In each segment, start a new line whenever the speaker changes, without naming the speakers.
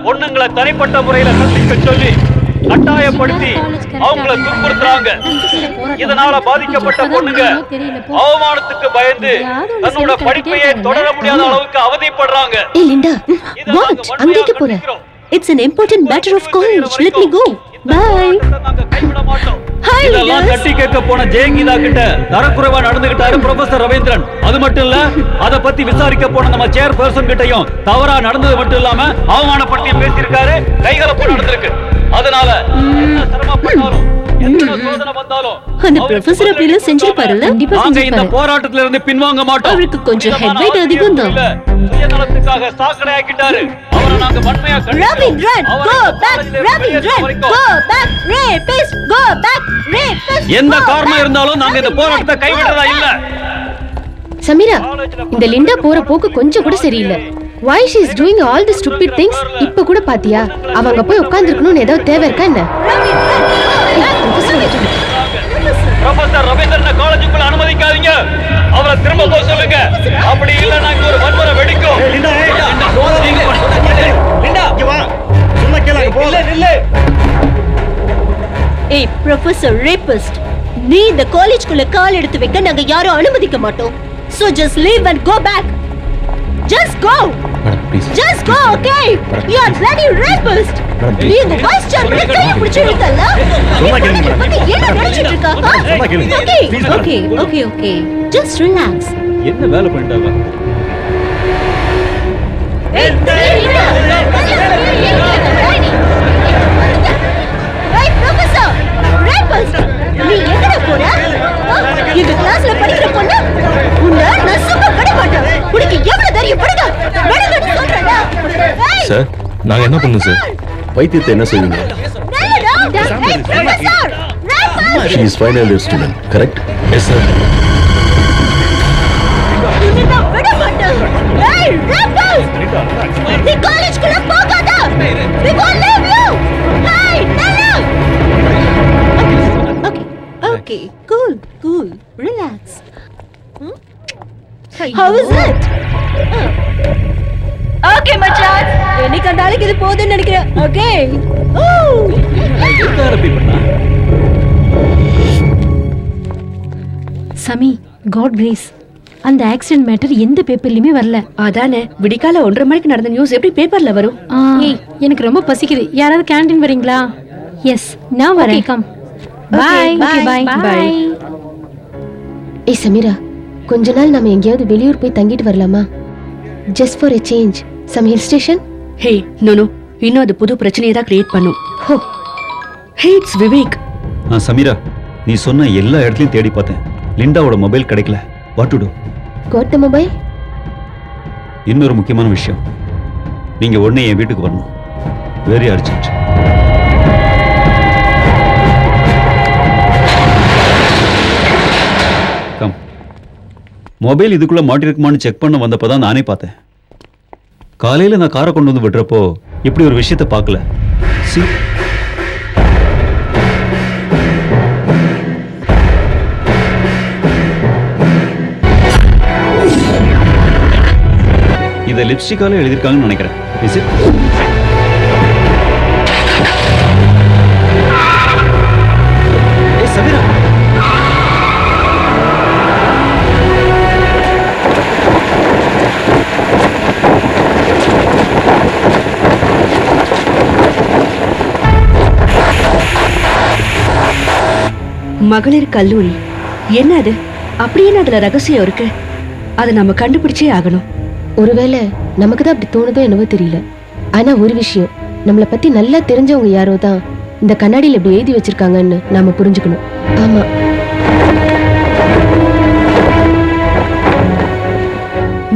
பொண்ணுங்களை தனிப்பட்ட முறையில சந்திக்க சொல்லி கட்டாயப்படுத்தி அவங்கள துன்புறுத்துறாங்க. இதனால பாதிக்கப்பட்ட பொண்ணுங்க அவமானத்துக்கு பயந்து தன்னோட படிப்பையே தொடர முடியாத அளவுக்கு அவதிப்படுறாங்க.
Linda, what? அங்கேக்கு போற? It's an important matter of college. Let me go. Bye. Hi.
இதெல்லாம் கட்டி கேட்க போன ஜெயங்கீதா கிட்ட தரக்குறைவா நடந்துகிட்டாரு ப்ரொஃபசர் ரவீந்திரன். அது மட்டும் இல்ல, அத பத்தி விசாரிக்க போன நம்ம சேர்பர்சன் கிட்டயும் தவறா நடந்தது மட்டும் இல்லாம அவமானப்படுத்தி பேசியிருக்காரு. கைகலப்பு நடந்திருக்கு. அதனால என்ன சிரமப்பட்டாலும் சோதனை வந்தாலும்
அந்த ப்ரொஃபசர் அப்படி எல்லாம் செஞ்சிருப்பாருல்ல?
நாங்க இந்த போராட்டத்துல இருந்து பின்வாங்க மாட்டோம்.
அவருக்கு கொஞ்சம் ஹெட்வைட் அதிகம் தான்.
சுயநலத்துக்காக சாக்கடையாக்கிட்டாரு. அவரை நாங்க வன்மையா
Ravindran, go back. Ravindran, go back. Rapist, go back. Rapist.
எந்த காரணம் இருந்தாலும் நாங்க இந்த போராட்டத்தை கைவிடுறதா இல்ல.
சமீரா, இந்த லிண்டா போற போக்கு கொஞ்சம் கூட சரியில்லை. Why she is doing all the stupid things? இப்ப கூட பாத்தியா? அவங்க போய் உட்கார்ந்திருக்கணும்னு ஏதாவது தேவை இருக்கா என்ன?
ப்ரொஃபசர் ரவீந்திரனை காலேஜுக்குள்ள அனுமதிக்காதீங்க. அவரை திரும்ப போக சொல்லுங்க. அப்படி இல்ல நாங்க ஒரு வன்முறை வெடிக்கும்.
ஏய் ப்ரொஃபசர் ரேபிஸ்ட், நீ இந்த காலேஜ்க்குள்ள கால் எடுத்து வைக்க நாங்க யாரும் அனுமதிக்க மாட்டோம். So just leave and go back. Just go.
Madam, please.
Just go, okay? You are bloody rapist. நீ இந்த வைஸ் சேர்மனை கையை பிடிச்சு இழுத்தல்ல? என்ன நினைச்சிட்டு இருக்கா? Okay. Just relax.
என்ன வேலை பண்ணிட்டாங்க?
Hey, professor, rapist. நீ எங்கடா போற? இந்த கிளாஸ்ல படிக்கிற பொண்ணு உன்னை நான் சும்மா விட மாட்டேன். உனக்கு எவ்வளவு தெரியும்? விடுங்கன்னு சொல்றேன்டா.
சார், நாங்க என்ன பண்ணோம் சார்? வைத்தியத்தை என்ன செய்வீங்க?
Hey, professor, rapist.
She is final year student, correct? Yes, sir.
உன்னை நான் விட மாட்டேன். Hey, rapist. நீ காலேஜ்க்குள்ள போகாத. We won't leave you. Hey, Nana. Okay, cool. Relax. How is it? Okay, மச்சான். எனக்கு அந்த ஆளுக்கு இது போதும்னு நினைக்கிறேன். Okay.
Sami, God grace. அந்த ஆக்சிடென்ட் மேட்டர் எந்த பேப்பர்லயுமே வரல.
அதானே, விடிகால 1:30 மணிக்கு நடந்த நியூஸ் எப்படி பேப்பர்ல வரும்?
ஏய், எனக்கு ரொம்ப பசிக்குது. யாராவது கேண்டீன் வரீங்களா? எஸ், நான் வரேன். கம். Bye. Okay, bye. ஏய் சமீரா, கொஞ்ச நாள் நாம எங்கேயாவது வெளியூர் போய் தங்கிட்டு வரலாமா? Just for a change. Some hill station?
Hey, no. இன்னும் அது புது பிரச்சனையை தான் கிரியேட் பண்ணும்.
ஹோ.
ஹே, இட்ஸ் விவேக்.
சமீரா, நீ சொன்ன எல்லா இடத்துலயும் தேடி பார்த்தேன். லிண்டாவோட மொபைல் கிடைக்கல. What to do?
Got the mobile?
இன்னொரு முக்கியமான விஷயம், நீங்க உடனே என் வீட்டுக்கு வரணும். Very urgent. கம். மொபைல் இதுக்குள்ள மாட்டிருக்குமான்னு செக் பண்ண வந்தப்பதான் நானே பார்த்தேன். காலையில நான் காரை கொண்டு வந்து விடுறப்போ இப்படி ஒரு விஷயத்தை பார்க்கல. See? இதை லிப்ஸ்டிக்கால எழுதிருக்காங்கன்னு நினைக்கிறேன். Is it? ஏய் சமீரா,
மகளிர் கல்லூரி என்ன அது? அப்படியே அதுல ரகசியம் இருக்கு. அதை நம்ம கண்டுபிடிச்சே ஆகணும்.
ஒருவேளை நமக்கு தான் அப்படி தோணுதோ என்னவோ தெரியல. ஆனா ஒரு விஷயம், நம்மளை பத்தி நல்லா தெரிஞ்சவங்க யாரோ தான் இந்த கண்ணாடியில் இப்படி எழுதி வச்சிருக்காங்கன்னு நாம புரிஞ்சுக்கணும். ஆமா,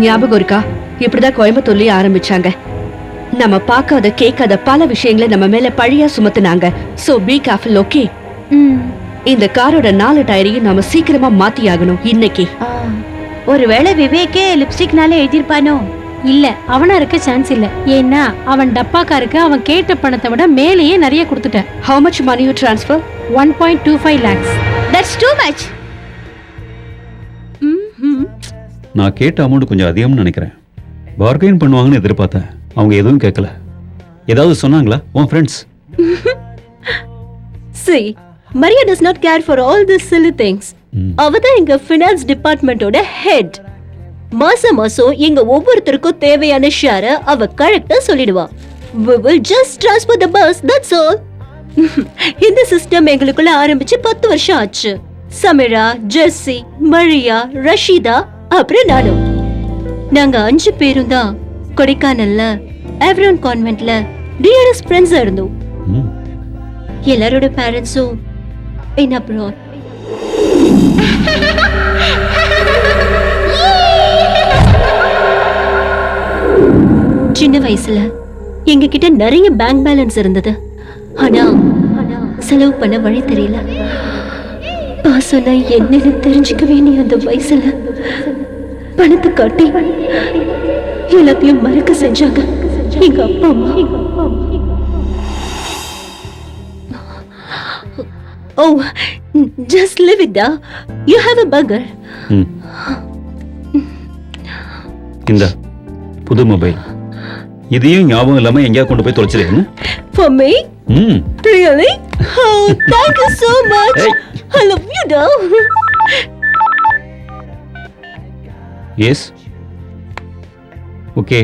ஞாபகம் இருக்கா? இப்படிதான் கோயம்புத்தூர்லயே ஆரம்பிச்சாங்க. நம்ம பார்க்காத கேட்காத பல விஷயங்களை நம்ம மேல பழியா சுமத்துனாங்க. So be careful, okay? இந்த காரோட 4 டயரையும் நாம சீக்கிரமா மாத்தி ஆகணும் இன்னைக்கு.
ஒருவேளை விவேக்கே லிப்ஸ்டிக்னாலே எழுதிருப்பானோ?
இல்ல, அவனா இருக்க சான்ஸ் இல்ல. ஏன்னா அவன் டப்பாக்காருக்கு அவன் கேட்ட பணத்தை விட மேலேயே நிறைய கொடுத்துட்டான்.
How much money you transfer?
1.25 lakhs.
That's too much.
நான் கேட்ட அமௌண்ட் கொஞ்சம் அதிகம்னு நினைக்கிறேன். பார்கெயின் பண்ணுவாங்கன்னு எதிர்பார்த்தேன். அவங்க எதுவும் கேட்கல. ஏதாவது சொன்னாங்களா உன் friends?
See, Maria does not care for all these silly things. அவதான் எங்க ஃபினான்ஸ் டிபார்ட்மெண்டோட ஹெட். மாசம் எங்க ஒவ்வொருத்தருக்கும் தேவையான ஷேரை அவ கரெக்டா சொல்லிடுவா. We will just transfer the bus, that's all. இந்த சிஸ்டம் எங்களுக்குள்ள ஆரம்பிச்சு 10 வருஷம் ஆச்சு. சமீரா, ஜெஸ்ஸி, மரியா, ரஷீதா, அப்புறம் நானும். நாங்க 5 பேரும் தான் கொடைக்கானல்ல எவரான் கான்வென்ட்ல டியரஸ்ட் ஃப்ரெண்ட்ஸா இருந்தோம். எல்லாரோட பேரண்ட்ஸும் in abroad. சின்ன வயசுல எங்க கிட்ட நிறைய பேங்க் பேலன்ஸ் இருந்தது. ஆனா செலவு பண்ண வழி தெரியல. பாசம்னா என்னன்னு தெரிஞ்சுக்கவே நீ அந்த வயசுல பணத்தை காட்டி எல்லாத்தையும் மறக்க செஞ்சாங்க எங்க அப்பா அம்மா. Oh, just leave it there. You have a burger.
இந்த புது மொபைல் இதையும் ஞாபகம் இல்லாம எங்கேயா கொண்டு போய் தொலைச்சிருக்கீங்க?
For me? Really? Oh, thank you so much. I love you, though.
Yes. Okay.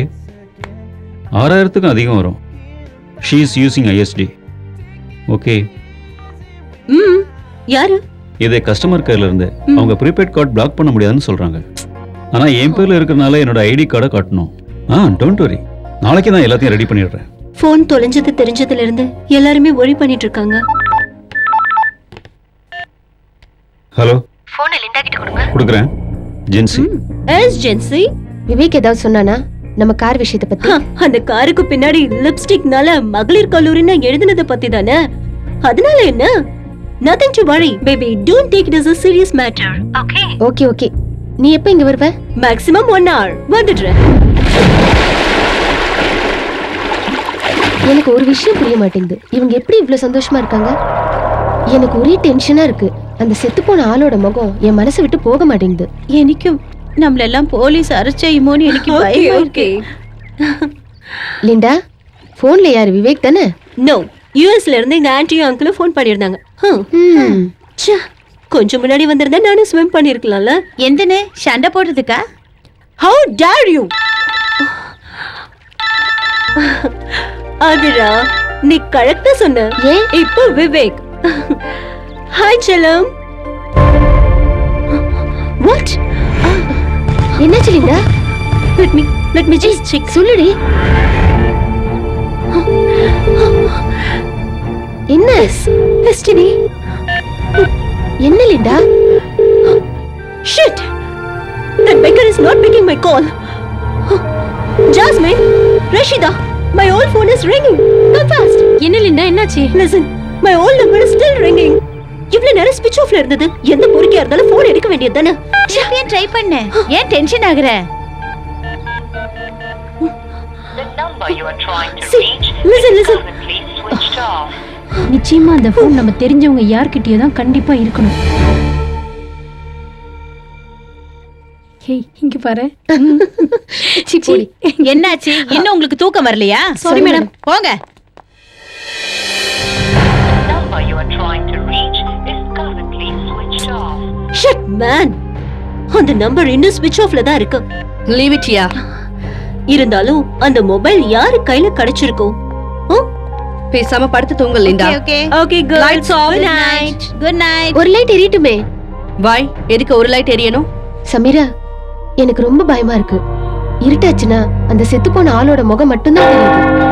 6000க்கு அதிகம் வரும். She is using ISD. Okay.
யாரு?
இது கஸ்டமர் கேர்ல இருந்து அவங்க ப்ரீபெய்ட் கார்டு பிளாக் பண்ண முடியாதுன்னு சொல்றாங்க. ஆனா என் பேர்ல இருக்கறனால என்னோட ஐடி கார்டை காட்டணும். Don't worry. நாளைக்கு நான் எல்லாத்தையும் ரெடி பண்ணிடுறேன்.
ஃபோன் தொலைஞ்சது தெரிஞ்சதுல இருந்து எல்லாரும் worry பண்ணிட்டு இருக்காங்க.
ஹலோ.
போன் லிண்டா கிட்ட கொடுங்க.
கொடுக்குறேன். ஜென்சி.
S gen Z.
விவேக் ஏதாவது சொன்னானா நம்ம கார் விஷயத்தை பத்தி?
அந்த காருக்கு பின்னாடி லிப்ஸ்டிக்னால மகளிர் கல்லூரின்னு எழுதுனத பத்தி தானே. அதனால என்ன? Nothing to worry, baby. Don't take it as a serious matter. Okay?
Okay. நீ எப்ப இங்க வருவ?
Maximum 1 hour. வந்துடுறேன்.
எனக்கு ஒரு விஷயம் புரிய மாட்டேங்குது. இவங்க எப்படி இவ்வளவு சந்தோஷமா இருக்காங்க? எனக்கு ஒரே டென்ஷனா இருக்கு. அந்த செத்து போன ஆளோட முகம் என் மனசை விட்டு போக மாட்டேங்குது.
எனக்கும் நம்மளெல்லாம் போலீஸ் அரெஸ்ட் செய்யுமோன்னு எனக்கு பயமா இருக்கு.
லிண்டா, போன்ல யாரு? விவேக் தானே?
நோ, யூஎஸ்ல இருந்து எங்க ஆன்ட்டியும் அங்கிளும் ஃபோன் பண்ணியிருந்தாங்க. கொஞ்சம் முன்னாடி வந்திருந்தா நானும் ஸ்விம் பண்ணிருக்கலாம்ல.
எந்தனே சண்டை போடுறதுக்கா?
How dare you? அதுரா, நீ கரெக்டா சொன்ன. இப்போ விவேக். ஹாய் செல்லம். What?
என்னாச்சு Linda?
Let me just check.
சொல்லுடி. என்ன?
Destiny.
என்ன Linda?
Shit! That beggar is not picking my call. Jasmine, Rashida, my old phone is ringing. Come fast.
என்ன லிண்டா, என்னாச்சு?
Listen, my old number is still ringing. இவ்ளோ நேரம் ஸ்விட்ச் ஆஃப்ல இருந்தது. எந்த பொறுக்கியா இருந்தாலும் போன் எடுக்க வேண்டியது தானே.
ஏன் ட்ரை பண்ண? ஏன் டென்ஷன் ஆகுற?
Listen.
நிச்சயமா அந்த போன் நம்ம தெரிஞ்சவங்க யார்கிட்டயோ தான் கண்டிப்பா இருக்கணும். ஹேய், இங்க பாரு.
என்னாச்சு? இன்னும் உங்களுக்கு தூக்கம் வரலையா?
Sorry madam.
போங்க.
Shit man. அந்த நம்பர் இன்னும் ஸ்விட்ச் ஆஃப்ல தான் இருக்கு.
Leave it yeah.
இருந்தாலும் அந்த மொபைல் யாரு கையில கிடைச்சிருக்கும்?
பேசாம படுத்து தூங்க Linda.
Okay girls.
Lights off.
Good night.
Good night.
ஒரு லைட் எரியட்டுமே.
வாய், எதுக்கு ஒரு லைட் எரியணும்?
சமீரா, எனக்கு ரொம்ப பயமா இருக்கு. இருட்டாச்சுன்னா அந்த செத்து போன ஆளோட முகம் மட்டும்தான் தெரியுது.